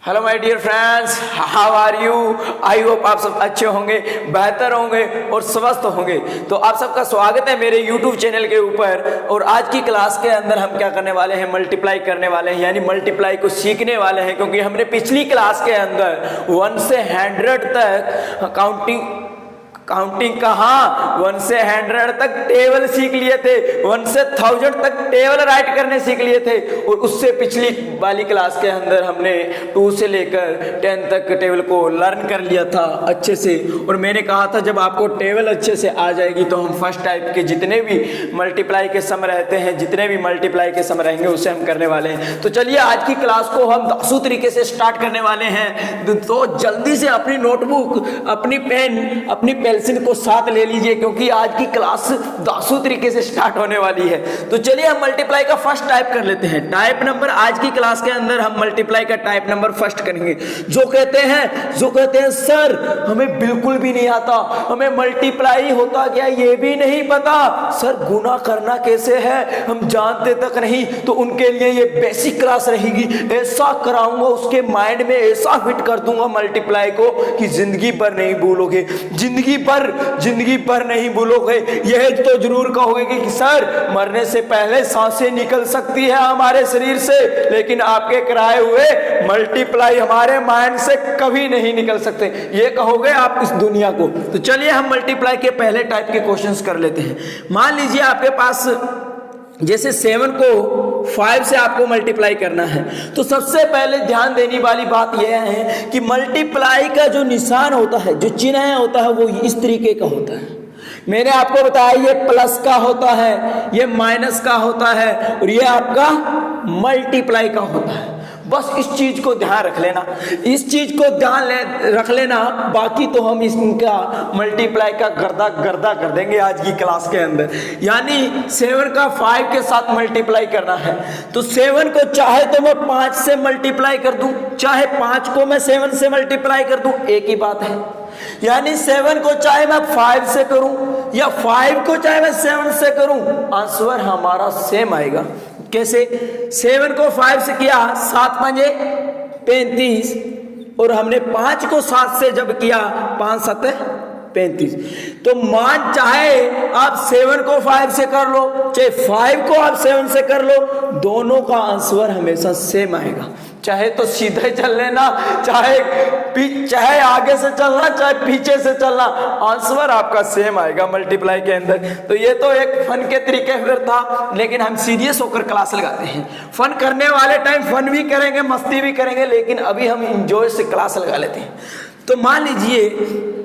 Hello my dear friends, how are you. I hope आप सब अच्छे होंगे, बेहतर होंगे और स्वस्थ होंगे। तो आप सबका स्वागत है मेरे यूट्यूब चैनल के ऊपर। और आज की क्लास के अंदर हम क्या करने वाले हैं, मल्टीप्लाई करने वाले हैं, यानी मल्टीप्लाई को सीखने वाले हैं। क्योंकि हमने पिछली क्लास के अंदर 1 से 100 तक काउंटिंग कहाँ 1 से 100 तक टेबल सीख लिए थे, 1 से 1000 तक टेबल राइट करने सीख लिए थे। और उससे पिछली वाली क्लास के अंदर हमने 2 से लेकर 10 तक टेबल को लर्न कर लिया था अच्छे से। और मैंने कहा था जब आपको टेबल अच्छे से आ जाएगी तो हम फर्स्ट टाइप के जितने भी मल्टीप्लाई के सम रहते हैं, जितने भी मल्टीप्लाई के सम रहेंगे उसे हम करने वाले हैं। तो चलिए आज की क्लास को हम दासू तरीके से स्टार्ट करने वाले हैं। तो जल्दी से अपनी नोटबुक, अपनी पेन, अपनी पेंसिल को साथ ले लीजिए, क्योंकि आज की क्लास दासू तरीके से स्टार्ट होने वाली है। तो चलिए हम मल्टीप्लाई का फर्स्ट टाइप कर लेते हैं। टाइप नंबर आज की क्लास के अंदर हम मल्टीप्लाई का टाइप नंबर फर्स्ट करेंगे। जो कहते हैं सर हमें बिल्कुल भी नहीं आता, हमें मल्टीप्लाई होता क्या ये भी नहीं पता, सर गुना करना कैसे है हम जानते तक नहीं, तो उनके लिए ये बेसिक क्लास रहेगी। ऐसा कराऊंगा उसके माइंड में, ऐसा फिट कर दूंगा मल्टीप्लाई को कि जिंदगी भर नहीं भूलोगे, जिंदगी भर नहीं भूलोगे। यह तो जरूर कहोगे कि सर मरने से पहले सांसें निकल सकती है हमारे शरीर से, लेकिन आपके कराए हुए मल्टीप्लाई हमारे माइंड से कभी नहीं निकल सकते, ये कहोगे आप इस दुनिया को। तो चलिए हम मल्टीप्लाई के पहले टाइप के क्वेश्चंस कर लेते हैं। मान लीजिए आपके पास जैसे 7 को 5 से आपको मल्टीप्लाई करना है, तो सबसे पहले ध्यान देने वाली बात यह है कि मल्टीप्लाई का जो निशान होता है, जो चिन्ह होता है, वो इस तरीके का होता है। मैंने आपको बताया ये प्लस का होता है, ये माइनस का होता है और ये आपका मल्टीप्लाई का होता है। बस इस चीज को ध्यान रख लेना, इस चीज को ध्यान रख लेना। बाकी तो हम इसका मल्टीप्लाई का गर्दा कर देंगे आज की क्लास के अंदर। यानी 7 का 5 के साथ मल्टीप्लाई करना है, तो 7 को चाहे तो मैं 5 से मल्टीप्लाई कर दूं, चाहे 5 को मैं 7 से मल्टीप्लाई कर दूं, एक ही बात है। यानी 7 को चाहे मैं 5 से करूं या 5 को चाहे मैं 7 से करूं, आंसर हमारा सेम आएगा। कैसे? 7 को 5 से किया, 7 पंजे 35, और हमने 5 को 7 से जब किया, 5 7 35। तो मान चाहे आप 7 को 5 से कर लो, चाहे 5 को आप 7 से कर लो, दोनों का आंसर हमेशा सेम आएगा। चाहे तो सीधे चल लेना, चाहे आगे से चलना, चाहे पीछे से चलना, आंसर आपका सेम आएगा मल्टीप्लाई के अंदर। तो ये तो एक फन के तरीके फिर था, लेकिन हम सीरियस होकर क्लास लगाते हैं। फन करने वाले टाइम फन भी करेंगे, मस्ती भी करेंगे, लेकिन अभी हम इंजॉय से क्लास लगा लेते हैं। तो मान लीजिए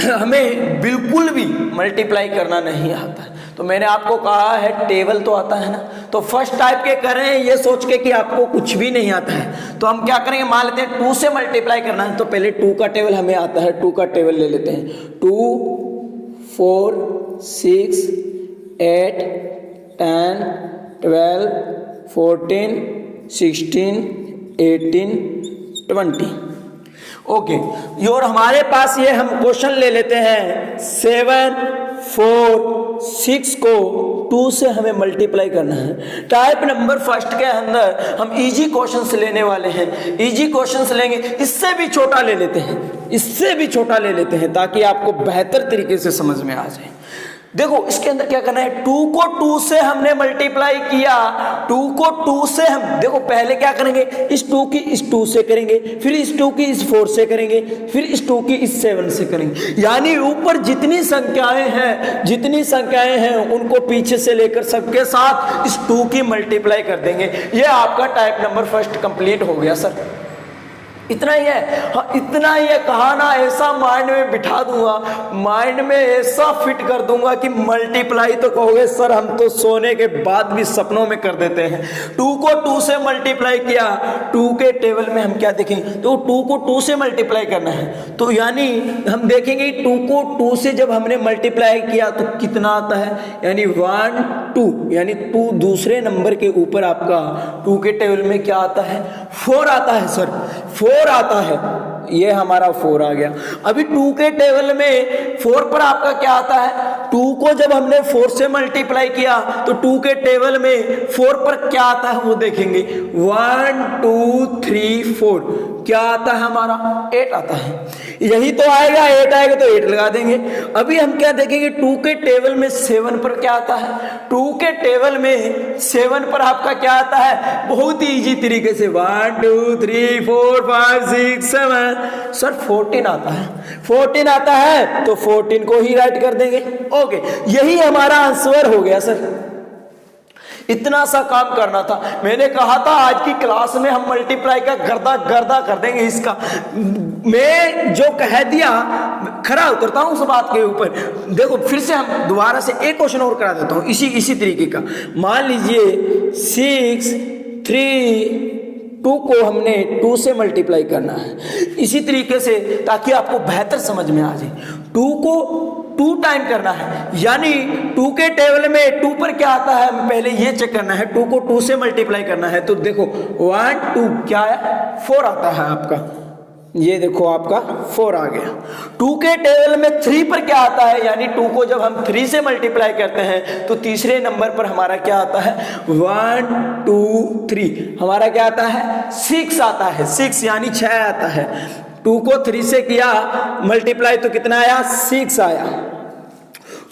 हमें बिल्कुल भी मल्टीप्लाई करना नहीं आता, तो मैंने आपको कहा है टेबल तो आता है ना, तो फर्स्ट टाइप के करें ये सोच के कि आपको कुछ भी नहीं आता है, तो हम क्या करेंगे, मान लेते हैं 2 से मल्टीप्लाई करना है, तो पहले 2 का टेबल हमें आता है, 2 का टेबल ले लेते हैं। 2 4 6 8 10 12 14 16 18 20। ओके, और हमारे पास ये हम क्वेश्चन ले लेते हैं 7 4 6 को 2 से हमें मल्टीप्लाई करना है। टाइप नंबर फर्स्ट के अंदर हम इजी क्वेश्चंस लेने वाले हैं, इजी क्वेश्चंस लेंगे। इससे भी छोटा ले लेते हैं, इससे भी छोटा ले लेते हैं, ताकि आपको बेहतर तरीके से समझ में आ जाए। देखो इसके अंदर क्या करना है, 2 को 2 से हमने मल्टीप्लाई किया, 2 को 2 से हम देखो पहले क्या करेंगे, इस 2 की इस 2 से करेंगे, फिर इस 2 की इस 4 से करेंगे, फिर इस 2 की इस 7 से करेंगे। यानी ऊपर जितनी संख्याएं हैं उनको पीछे से लेकर सबके साथ इस 2 की मल्टीप्लाई कर देंगे। ये आपका टाइप नंबर फर्स्ट कंप्लीट हो गया सर। इतना ही है, हाँ इतना ही है। कहा ना, ऐसा माइंड में बिठा दूंगा, माइंड में ऐसा फिट कर दूंगा कि मल्टीप्लाई तो कहोगे सर हम तो सोने के बाद भी सपनों में कर देते हैं। 2 को 2 से मल्टीप्लाई किया, 2 के टेबल में हम क्या देखेंगे, तो 2 को 2 से मल्टीप्लाई करना है, तो यानी हम देखेंगे 2 को 2 से जब हमने मल्टीप्लाई किया तो कितना आता है, यानी 1 2, यानी 2 दूसरे नंबर के ऊपर आपका 2 के टेबल में क्या आता है, 4 आता है सर, 4 आता है। ये हमारा 4 आ गया। अभी 2 के टेबल में 4 पर आपका क्या आता है, 2 को जब हमने 4 से मल्टीप्लाई किया तो 2 के टेबल में 4 पर क्या आता है वो देखेंगे। 1 2 3 4 क्या आता है हमारा 8 आता है। यही तो आएगा, 8 आएगा तो 8 लगा देंगे। अभी हम क्या देखेंगे 2 के टेबल में 7 पर क्या आता है। 2 के टेबल में 7 पर आपका क्या आता है, बहुत ही इजी तरीके से 1 2 3 4 5 6 7 सर 14 आता है। 14 आता है तो 14 को ही राइट कर देंगे। ओके, यही हमारा आंसर हो गया सर। इतना सा काम करना था। मैंने कहा था आज की क्लास में हम मल्टीप्लाई का गर्दा गर्दा कर देंगे इसका। मैं जो कह दिया खरा उतरता हूं उस बात के ऊपर। देखो फिर से हम दोबारा से एक क्वेश्चन और करा देता हूं इसी तरीके का। मान लीजिए 6 3 2 को हमने 2 से मल्टीप्लाई करना है इसी तरीके से, ताकि आपको बेहतर समझ में आ जाए। 2 को 2 टाइम करना है, यानी 2 के टेबल में 2 पर क्या आता है पहले ये चेक करना है। 2 को 2 से मल्टीप्लाई करना है तो देखो 1 2 क्या है 4 आता है आपका। ये देखो आपका 4 आ गया। 2 के टेबल में 3 पर क्या आता है, यानी 2 को जब हम 3 से मल्टीप्लाई करते हैं तो तीसरे नंबर पर हमारा क्या आता है 1 2 3 हमारा क्या आता है 6 आता है। 6 यानी 6 आता है। 2 को 3 से किया मल्टीप्लाई तो कितना आया 6 आया।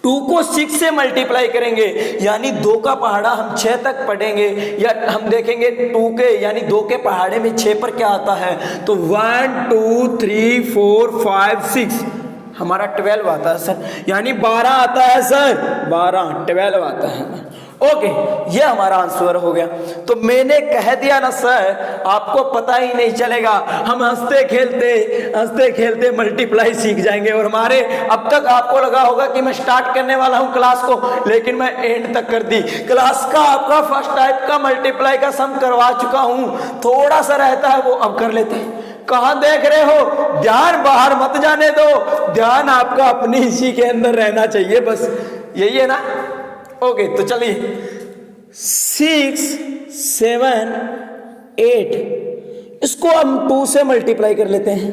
2 को 6 से मल्टीप्लाई करेंगे यानी 2 का पहाड़ा हम 6 तक पढ़ेंगे, या हम देखेंगे 2 के यानी 2 के पहाड़े में 6 पर क्या आता है तो 1 2 3 4 5 6 हमारा 12 आता है सर, यानी 12 आता है सर। 12 आता है। ओके, ये हमारा आंसर हो गया। तो मैंने कह दिया ना सर, आपको पता ही नहीं चलेगा। हम हंसते खेलते मल्टीप्लाई सीख जाएंगे। और हमारे अब तक आपको लगा होगा कि मैं स्टार्ट करने वाला हूं क्लास को, लेकिन मैं एंड तक कर दी। क्लास का आपका फर्स्ट टाइप का मल्टीप्लाई का सम करवा चुका हूं। थोड़ा सा रहता है वो अब कर लेते हैं। कहां देख रहे हो, ध्यान बाहर मत जाने दो, ध्यान आपका अपनी इसी के अंदर रहना चाहिए, बस यही है ना। ओके, तो चलिए 6 7 8 इसको हम 2 से मल्टीप्लाई कर लेते हैं।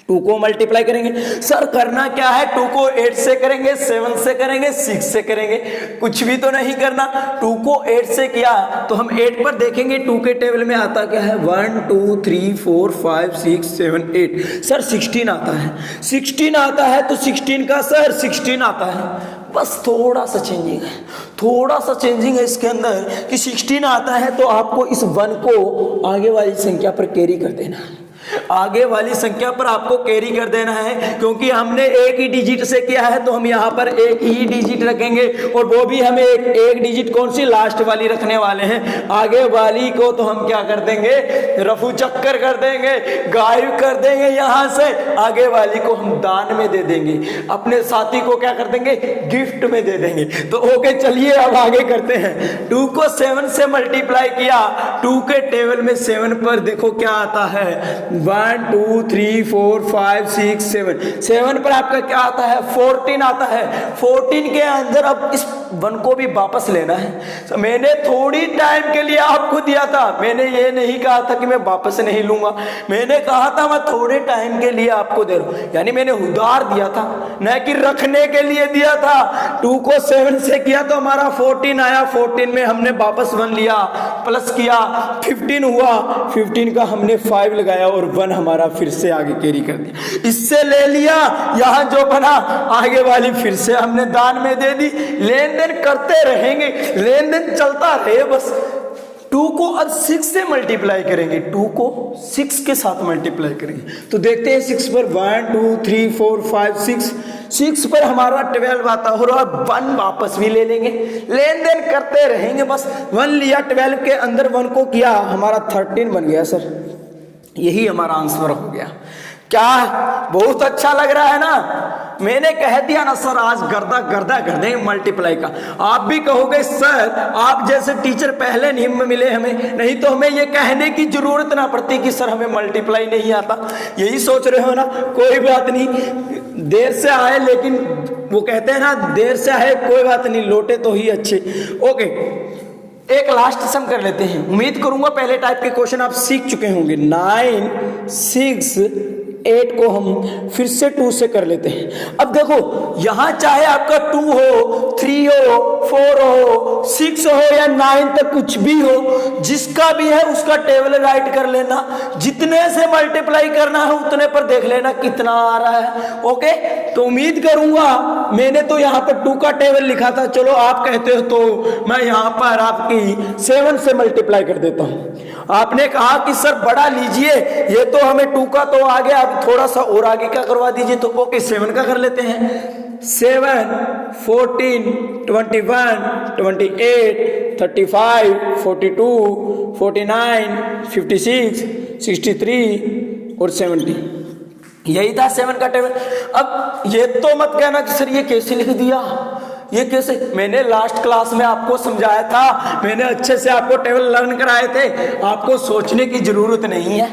2 को मल्टीप्लाई करेंगे सर, करना क्या है 2 को 8 से करेंगे, 7 से करेंगे, 6 से करेंगे, कुछ भी तो नहीं करना। 2 को 8 से किया तो हम 8 पर देखेंगे 2 के टेबल में आता क्या है 1 2 3 4 5 6 7 8 सर 16 आता है। 16 आता है तो 16 का सर 16 आता है। बस थोड़ा सा चेंजिंग है इसके अंदर कि 16 आता है तो आपको इस 1 को आगे वाली संख्या पर कैरी कर देना है। आगे वाली संख्या पर आपको कैरी कर देना है, क्योंकि हमने एक ही डिजिट से किया है तो हम यहाँ पर एक ही डिजिट रखेंगे, और वो भी हमें एक डिजिट कौन सी लास्ट वाली रखने वाले हैं। आगे वाली को तो हम क्या कर देंगे रफू चक्कर कर देंगे, गायब कर देंगे। यहाँ से आगे वाली को हम दान में दे देंगे, अपने साथी को क्या कर देंगे गिफ्ट में दे देंगे। तो ओके, चलिए अब आगे करते हैं। 2 को 7 से मल्टीप्लाई किया, 2 के टेबल में 7 पर देखो क्या आता है 1 2 3 4 5 6 7 पर आपका क्या आता है 14 आता है। 14 के अंदर अब इस 1 को भी वापस लेना है। तो मैंने थोड़ी टाइम के लिए आपको दिया था, मैंने ये नहीं कहा था कि मैं वापस नहीं लूंगा, मैंने कहा था मैं थोड़े टाइम के लिए आपको दे रहा हूं, यानी मैंने उधार दिया था न कि रखने के लिए दिया था। 2 को 7 से किया तो हमारा 14 आया, 14 में हमने वापस 1 लिया, प्लस किया 15 हुआ, 15 का हमने 5 लगाया और 1 हमारा फिर से आगे कैरी कर दिया। इससे ले लिया, यहां जो बना आगे वाली फिर से हमने दान में दे दी। लेन देन करते रहेंगे, लेन देन चलता रहे बस। 2 को अब 6 से मल्टीप्लाई करेंगे, 2 को 6 के साथ मल्टीप्लाई करेंगे तो देखते हैं 6 पर 1 2 3 4 5 6 पर हमारा 12 आता है, और 1 वापस भी ले लेंगे। लेन देन करते रहेंगे बस। 1 लिया, 12 के अंदर 1 को किया, हमारा 13 बन गया सर। यही हमारा आंसर हो गया। क्या बहुत अच्छा लग रहा है ना। मैंने कह दिया ना सर, आज गर्दा कर देंगे मल्टीप्लाई का। आप भी कहोगे सर आप जैसे टीचर पहले नहीं मिले हमें, नहीं तो हमें ये कहने की जरूरत ना पड़ती कि सर हमें मल्टीप्लाई नहीं आता। यही सोच रहे हो ना, कोई बात नहीं, देर से आए, लेकिन वो कहते हैं ना देर से आए कोई बात नहीं, लौटे तो ही अच्छे। ओके, एक लास्ट सम कर लेते हैं। उम्मीद करूंगा पहले टाइप के क्वेश्चन आप सीख चुके होंगे। 9 6 8 को हम फिर से 2 से कर लेते हैं। अब देखो यहां चाहे आपका 2 हो, 3 हो, 4 हो, 6 हो या 9 तक कुछ भी हो, जिसका भी है उसका टेबल राइट कर लेना। जितने से मल्टीप्लाई करना है उतने पर देख लेना कितना आ रहा है। ओके, तो उम्मीद करूंगा, मैंने तो यहाँ पर 2 का टेबल लिखा था, चलो आप कहते हो तो मैं यहाँ पर आपकी 7 से मल्टीप्लाई कर देता हूँ। आपने कहा कि सर बड़ा लीजिए, ये तो हमें 2 का तो आ गया, अब थोड़ा सा और आगे का करवा दीजिए। तो ओके 7 का कर लेते हैं। 7, 14, 21, 28, 35, 42, 49, 56, 63 और 70। यही था 7 का टेबल। अब ये तो मत कहना कि सर ये कैसे लिख दिया, ये कैसे, मैंने लास्ट क्लास में आपको समझाया था, मैंने अच्छे से आपको टेबल लर्न कराए थे, आपको सोचने की जरूरत नहीं है,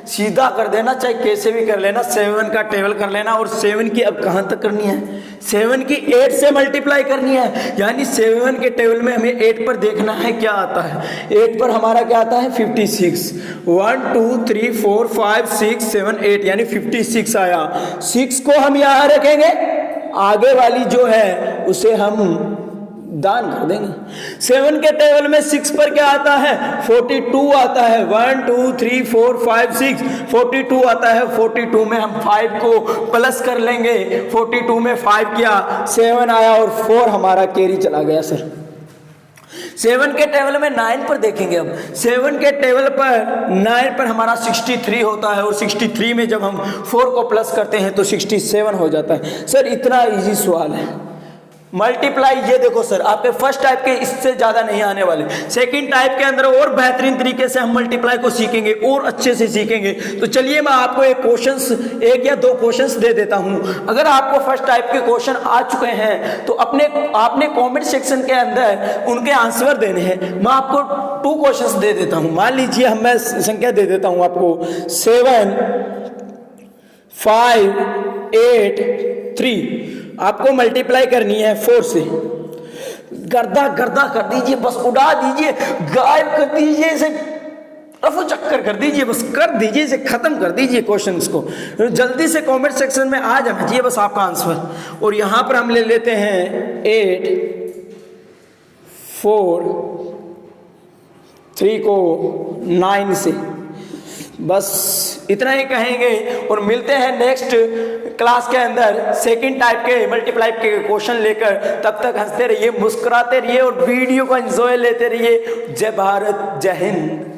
सीधा कर देना, चाहे कैसे भी कर लेना। 7 का टेबल कर लेना। और 7 की अब कहां तक करनी है, 7 की 8 से मल्टीप्लाई करनी है, यानी 7 के टेबल में हमें 8 पर देखना है क्या आता है। 8 पर हमारा क्या आता है 56। 1 2 3 4 5 6 7 8 यानी 56 आया। 6 को हम यहां रखेंगे, आगे वाली जो है उसे हम दान कर देंगे। 7 के टेबल में 6 पर क्या आता है 42 आता है। 1 2 3 4 5 6 42 आता है। 42 में हम 5 को प्लस कर लेंगे। 42 में 5 किया 7 आया और 4 हमारा कैरी चला गया सर। 7 के टेबल में 9 पर देखेंगे। अब 7 के टेबल पर 9 पर हमारा 63 होता है और 63 में जब हम 4 को प्लस करते हैं तो 67 हो जाता है। सर इतना इजी सवाल है। मल्टीप्लाई ये देखो सर, आपके फर्स्ट टाइप के इससे ज्यादा नहीं आने वाले। सेकंड टाइप के अंदर और बेहतरीन तरीके से हम मल्टीप्लाई को सीखेंगे और अच्छे से सीखेंगे। तो चलिए मैं आपको एक या दो क्वेश्चंस दे देता हूं। अगर आपको फर्स्ट टाइप के क्वेश्चन आ चुके हैं तो आपने कमेंट सेक्शन के अंदर उनके आंसर देने हैं। मैं आपको 2 क्वेश्चंस दे देता हूं। मान लीजिए मैं संख्या दे देता हूं आपको 7 5 8 3। आपको मल्टीप्लाई करनी है 4 से। गर्दा गर्दा कर दीजिए, बस उड़ा दीजिए, गायब कर दीजिए, इसे रफू चक्कर कर दीजिए, बस कर दीजिए, इसे खत्म कर दीजिए क्वेश्चंस को। जल्दी से कमेंट सेक्शन में आ जाना चाहिए बस आपका आंसर। और यहां पर हम ले लेते हैं 8 4 3 को 9 से। बस इतना ही कहेंगे और मिलते हैं नेक्स्ट क्लास के अंदर सेकंड टाइप के मल्टीप्लाई के क्वेश्चन लेकर। तब तक हंसते रहिए, मुस्कुराते रहिए और वीडियो को एंजॉय लेते रहिए। जय भारत, जय हिंद।